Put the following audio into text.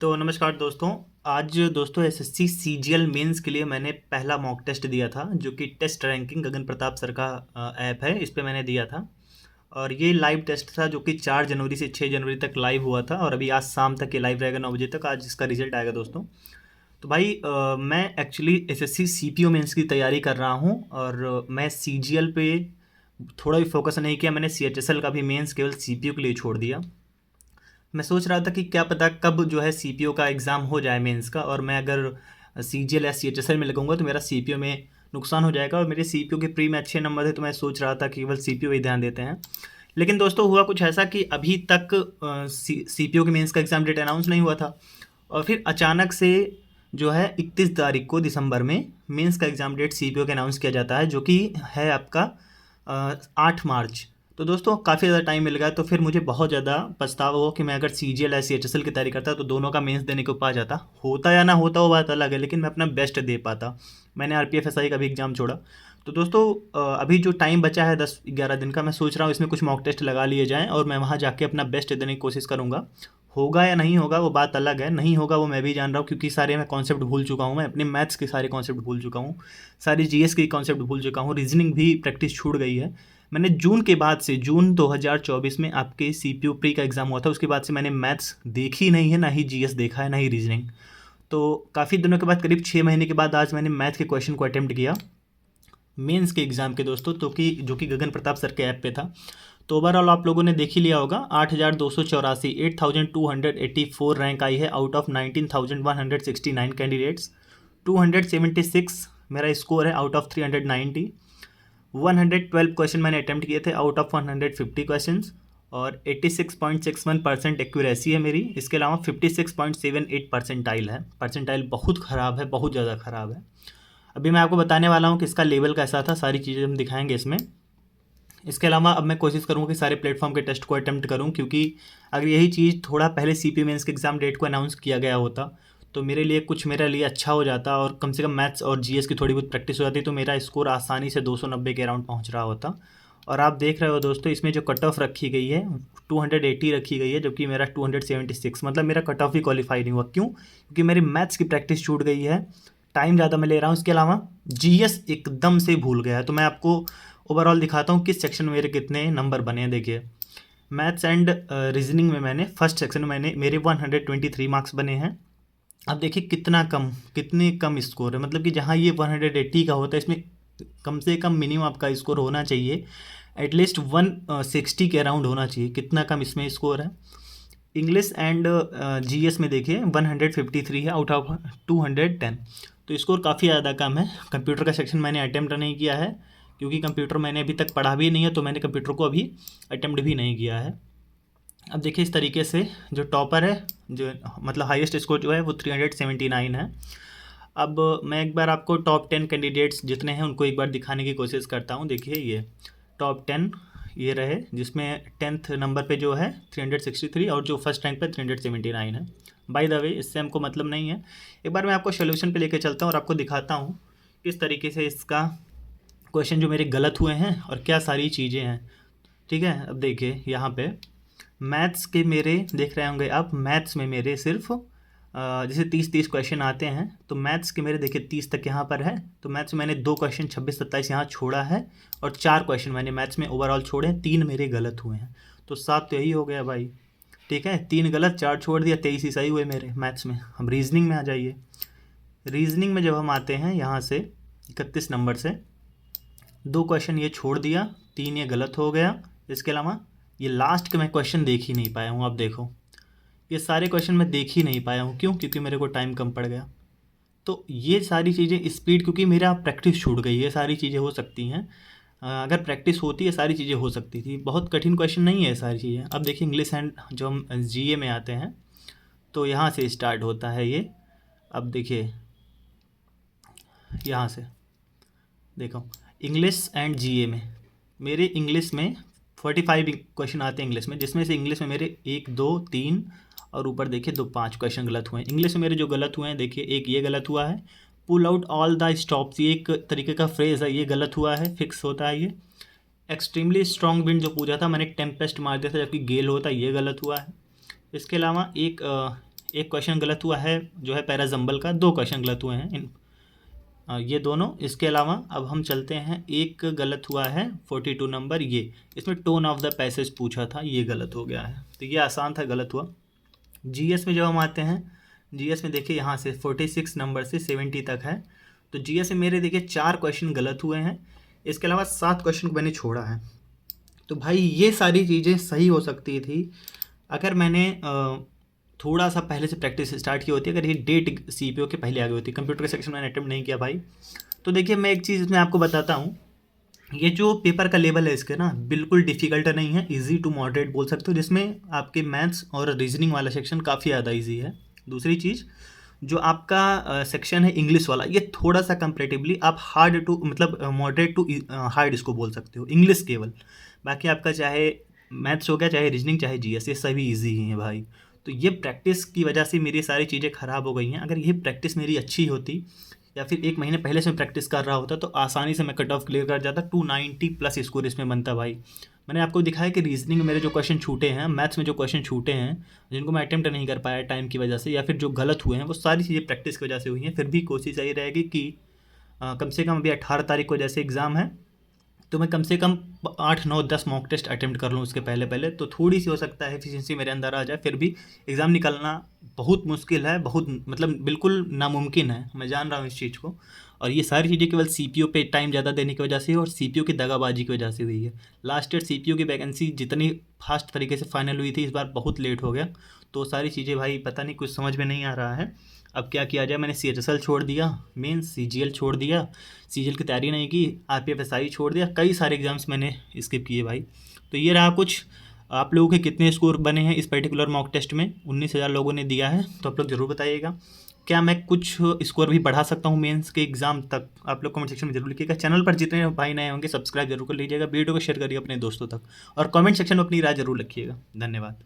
तो नमस्कार दोस्तों। आज दोस्तों एसएससी सीजीएल मेंस के लिए मैंने पहला मॉक टेस्ट दिया था, जो कि टेस्ट रैंकिंग गगन प्रताप सर का ऐप है, इस पे मैंने दिया था। और ये लाइव टेस्ट था जो कि 4 जनवरी से 6 जनवरी तक लाइव हुआ था, और अभी आज शाम तक ये लाइव रहेगा 9 बजे तक। आज इसका रिजल्ट आएगा दोस्तों। तो भाई मैं एक्चुअली एसएससी सीपीओ मेंस की तैयारी कर रहा हूँ, और मैं सीजीएल पे थोड़ा भी फोकस नहीं किया। मैंने सीएचएसएल का भी मेंस केवल सीपीओ के लिए छोड़ दिया। मैं सोच रहा था कि क्या पता कब जो है सीपीओ का एग्ज़ाम हो जाए मेंस का, और मैं अगर सीजीएल या सीएचएसएल में लगूंगा तो मेरा सीपीओ में नुकसान हो जाएगा। और मेरे सीपीओ के प्री में अच्छे नंबर थे, तो मैं सोच रहा था कि केवल सीपीओ ही ध्यान देते हैं। लेकिन दोस्तों हुआ कुछ ऐसा कि अभी तक सीपीओ के मेंस का एग्ज़ाम डेट अनाउंस नहीं हुआ था, और फिर अचानक से जो है 31 तारीख को दिसंबर में मेंस का एग्ज़ाम डेट सीपीओ के अनाउंस किया जाता है, जो कि है आपका 8 मार्च। तो दोस्तों काफ़ी ज़्यादा टाइम मिल गया, तो फिर मुझे बहुत ज़्यादा पछतावा हुआ कि मैं अगर सीजीएल या सीएचएसएल की तैयारी करता तो दोनों का मेंस देने को पा जाता। होता या ना होता वो बात अलग है, लेकिन मैं अपना बेस्ट दे पाता। मैंने आरपीएफ एसआई का भी एग्ज़ाम छोड़ा। तो दोस्तों अभी जो टाइम बचा है 10-11 दिन का, मैं सोच रहा हूँ इसमें कुछ मॉक टेस्ट लगा लिए जाएँ, और मैं वहाँ जाके अपना बेस्ट देने की कोशिश करूँगा। होगा या नहीं होगा वो बात अलग है, नहीं होगा वो मैं भी जान रहा हूँ, क्योंकि सारे मैं कॉन्सेप्ट भूल चुका हूँ। मैं अपने मैथ्स के सारे कॉन्सेप्ट भूल चुका हूँ, सारी जीएस के कॉन्सेप्ट भूल चुका हूँ, रीजनिंग भी प्रैक्टिस छूट गई है। मैंने जून के बाद से, जून 2024 में आपके सीपीयू प्री का एग्ज़ाम हुआ था, उसके बाद से मैंने मैथ्स देखी नहीं है, ना ही जीएस देखा है, ना ही रीजनिंग। तो काफ़ी दिनों के बाद, करीब 6 महीने के बाद आज मैंने मैथ के क्वेश्चन को अटेम्प्ट किया मेंस के एग्ज़ाम के दोस्तों, तो कि जो कि गगन प्रताप सर के ऐप पे था। तो ओवरऑल आप लोगों ने देख ही लिया होगा, 8,284 8,284 रैंक आई है आउट ऑफ 19,169 कैंडिडेट्स। 276 मेरा स्कोर है आउट ऑफ 390। 112 क्वेश्चन मैंने अटैम्प्ट किए थे आउट ऑफ 150 क्वेश्चंस, और 86.61% एक्यूरेसी है मेरी। इसके अलावा 56.78 परसेंटाइल है। परसेंटाइल बहुत ख़राब है, बहुत ज़्यादा ख़राब है। अभी मैं आपको बताने वाला हूँ कि इसका लेवल कैसा था, सारी चीज़ें हम दिखाएंगे इसमें। इसके अलावा अब मैं कोशिश करूँगा कि सारे प्लेटफॉर्म के टेस्ट को अटैम्प्ट करूँ, क्योंकि अगर यही चीज़ थोड़ा पहले सीपी मेंस के एग्ज़ाम डेट को अनाउंस किया गया होता तो मेरे लिए कुछ, मेरे लिए अच्छा हो जाता, और कम से कम मैथ्स और जीएस की थोड़ी बहुत प्रैक्टिस हो जाती, तो मेरा स्कोर आसानी से 290 के अराउंड पहुँच रहा होता। और आप देख रहे हो दोस्तों, इसमें जो कट ऑफ रखी गई है 280 रखी गई है, जबकि मेरा 276, मतलब मेरा कट ऑफ ही क्वालिफाई नहीं हुआ। क्यों? क्योंकि मेरी मैथ्स की प्रैक्टिस छूट गई है, टाइम ज़्यादा मैं ले रहा हूँ। इसके अलावा जीएस एकदम से भूल गया है। तो मैं आपको ओवरऑल दिखाता हूँ किस सेक्शन में मेरे कितने नंबर बने हैं। देखिए, मैथ्स एंड रीजनिंग में मैंने फर्स्ट सेक्शन में मेरे 123 मार्क्स बने हैं। अब देखिए कितना कम, कितने कम स्कोर है, मतलब कि जहाँ ये 180 का होता है, इसमें कम से कम मिनिमम आपका स्कोर होना चाहिए एटलीस्ट 160 के अराउंड होना चाहिए। कितना कम इसमें स्कोर है। इंग्लिश एंड जीएस में देखिए 153 है आउट ऑफ 210, तो स्कोर काफ़ी ज़्यादा कम है। कंप्यूटर का सेक्शन मैंने अटैम्प्ट नहीं किया है, क्योंकि कंप्यूटर मैंने अभी तक पढ़ा भी नहीं है, तो मैंने कंप्यूटर को अभी अटैम्प्ट भी नहीं किया है। अब देखिए इस तरीके से जो टॉपर है, जो मतलब हाईएस्ट स्कोर जो है वो 379 है। अब मैं एक बार आपको टॉप 10 कैंडिडेट्स जितने हैं उनको एक बार दिखाने की कोशिश करता हूँ। देखिए ये टॉप 10 ये रहे, जिसमें 10th नंबर पे जो है 363, और जो फर्स्ट रैंक पे 379 है। बाय द वे इससे हमको मतलब नहीं है। एक बार मैं आपको सोल्यूशन पे लेके चलता हूँ और आपको दिखाता हूँ किस तरीके से इसका क्वेश्चन जो मेरे गलत हुए हैं और क्या सारी चीज़ें हैं। ठीक है, अब देखिए यहाँ पे मैथ्स के मेरे देख रहे होंगे आप, मैथ्स में मेरे सिर्फ जैसे 30-30 क्वेश्चन आते हैं, तो मैथ्स के मेरे देखिए 30 तक यहाँ पर है। तो मैथ्स में मैंने 2 क्वेश्चन 26-27 यहाँ छोड़ा है, और 4 क्वेश्चन मैंने मैथ्स में ओवरऑल छोड़े हैं, 3 मेरे गलत हुए हैं। तो 7 तो यही हो गया भाई। ठीक है, 3 गलत 4 छोड़ दिया, 23 ही सही हुए मेरे मैथ्स में। हम रीजनिंग में आ जाइए। रीजनिंग में जब हम आते हैं यहाँ से 31 नंबर से, 2 क्वेश्चन ये छोड़ दिया, 3 ये गलत हो गया। इसके अलावा ये लास्ट के मैं क्वेश्चन देख ही नहीं पाया हूँ। आप देखो ये सारे क्वेश्चन मैं देख ही नहीं पाया हूँ। क्यों? क्योंकि मेरे को टाइम कम पड़ गया। तो ये सारी चीज़ें, स्पीड, क्योंकि मेरा प्रैक्टिस छूट गई, ये सारी चीज़ें हो सकती हैं। अगर प्रैक्टिस होती है सारी चीज़ें हो सकती थी। बहुत कठिन क्वेश्चन नहीं है ये सारी चीज़ें। अब देखिए इंग्लिश एंड जो हम जीए में आते हैं, तो यहाँ से स्टार्ट होता है ये। अब देखिए यहाँ से देखो, इंग्लिश एंड जीए में मेरे इंग्लिश में 45 क्वेश्चन आते हैं इंग्लिश में, जिसमें से इंग्लिश में मेरे 1 2 3 और ऊपर देखिए 2 5 क्वेश्चन गलत हुए हैं। इंग्लिश में मेरे जो गलत हुए हैं, देखिए एक ये गलत हुआ है, pull out all the stops, ये एक तरीके का फ्रेज़ है, ये गलत हुआ है, फिक्स होता है ये। एक्सट्रीमली स्ट्रॉन्ग विंड जो पूछा था मैंने, टेम्पेस्ट मार दिया था, जबकि गेल होता है, ये गलत हुआ है। इसके अलावा एक एक क्वेश्चन गलत हुआ है जो है पैराजम्बल का, 2 क्वेश्चन गलत हुए हैं ये दोनों। इसके अलावा अब हम चलते हैं, एक गलत हुआ है 42 नंबर, ये इसमें टोन ऑफ द पैसेज पूछा था, ये गलत हो गया है, तो ये आसान था, गलत हुआ। जीएस में जब हम आते हैं, जीएस में देखिए यहाँ से 46 नंबर से 70 तक है, तो जीएस में मेरे देखिए 4 क्वेश्चन गलत हुए हैं, इसके अलावा 7 क्वेश्चन को मैंने छोड़ा है। तो भाई ये सारी चीज़ें सही हो सकती थी अगर मैंने थोड़ा सा पहले से प्रैक्टिस स्टार्ट की होती, अगर ये डेट सीपीओ के पहले आ गई होती। कंप्यूटर के सेक्शन में मैंने अटेम्प्ट नहीं किया भाई। तो देखिए मैं एक चीज़ इसमें आपको बताता हूँ, ये जो पेपर का लेवल है इसके ना बिल्कुल डिफ़िकल्ट नहीं है, इजी टू मॉडरेट बोल सकते हो, जिसमें आपके मैथ्स और रीजनिंग वाला सेक्शन काफ़ी ज़्यादा इजी है। दूसरी चीज़, जो आपका सेक्शन है इंग्लिश वाला, ये थोड़ा सा कंपेरेटिवली आप हार्ड टू मतलब मॉडरेट टू हार्ड इसको बोल सकते हो, इंग्लिश केवल। बाकी आपका चाहे मैथ्स हो गया, चाहे रीजनिंग, चाहे जीएस, ये सभी इजी ही हैं भाई। तो ये प्रैक्टिस की वजह से मेरी सारी चीज़ें ख़राब हो गई हैं। अगर ये प्रैक्टिस मेरी अच्छी होती या फिर 1 महीने पहले से मैं प्रैक्टिस कर रहा होता तो आसानी से मैं कट ऑफ क्लियर कर जाता, 290 प्लस स्कोर इसमें बनता भाई। मैंने आपको दिखाया कि रीजनिंग में मेरे जो क्वेश्चन छूटे हैं, मैथ्स में जो क्वेश्चन छूटे हैं, जिनको मैं अटेम्प्ट नहीं कर पाया टाइम की वजह से, या फिर जो गलत हुए हैं, वो सारी चीज़ें प्रैक्टिस की वजह से हुई हैं। फिर भी कोशिश यही रहेगी कि कम से कम अभी 18 तारीख को जैसे एग्ज़ाम है, तो मैं कम से कम 8, 9, 10 मॉक टेस्ट अटेम्प्ट कर लूँ उसके पहले पहले, तो थोड़ी सी हो सकता है एफिशिएंसी मेरे अंदर आ जाए। फिर भी एग्ज़ाम निकलना बहुत मुश्किल है, बहुत मतलब बिल्कुल नामुमकिन है, मैं जान रहा हूँ इस चीज़ को। और ये सारी चीज़ें केवल सीपीओ पे टाइम ज़्यादा देने की वजह से और सीपीओ की दगाबाजी की वजह से हुई है। लास्ट ईयर सीपीओ की वैकेंसी जितनी फास्ट तरीके से फाइनल हुई थी, इस बार बहुत लेट हो गया। तो सारी चीज़ें भाई पता नहीं, कुछ समझ में नहीं आ रहा है अब क्या किया जाए। मैंने सीएचएसएल छोड़ दिया, मेन सीजीएल छोड़ दिया, सीजीएल की तैयारी नहीं की, आरपीएफएसआई छोड़ दिया, कई सारे एग्जाम्स मैंने स्किप किए भाई। तो ये रहा कुछ। आप लोगों के कितने स्कोर बने हैं इस पर्टिकुलर मॉक टेस्ट में? 19,000 लोगों ने दिया है, तो आप लोग ज़रूर बताइएगा। क्या मैं कुछ स्कोर भी बढ़ा सकता हूँ मेंस के एग्ज़ाम तक? आप लोग कमेंट सेक्शन में जरूर लिखिएगा। चैनल पर जितने भाई नए होंगे सब्सक्राइब जरूर कर लीजिएगा, वीडियो को शेयर करिए अपने दोस्तों तक, और कमेंट सेक्शन में अपनी राय जरूर लिखिएगा। धन्यवाद।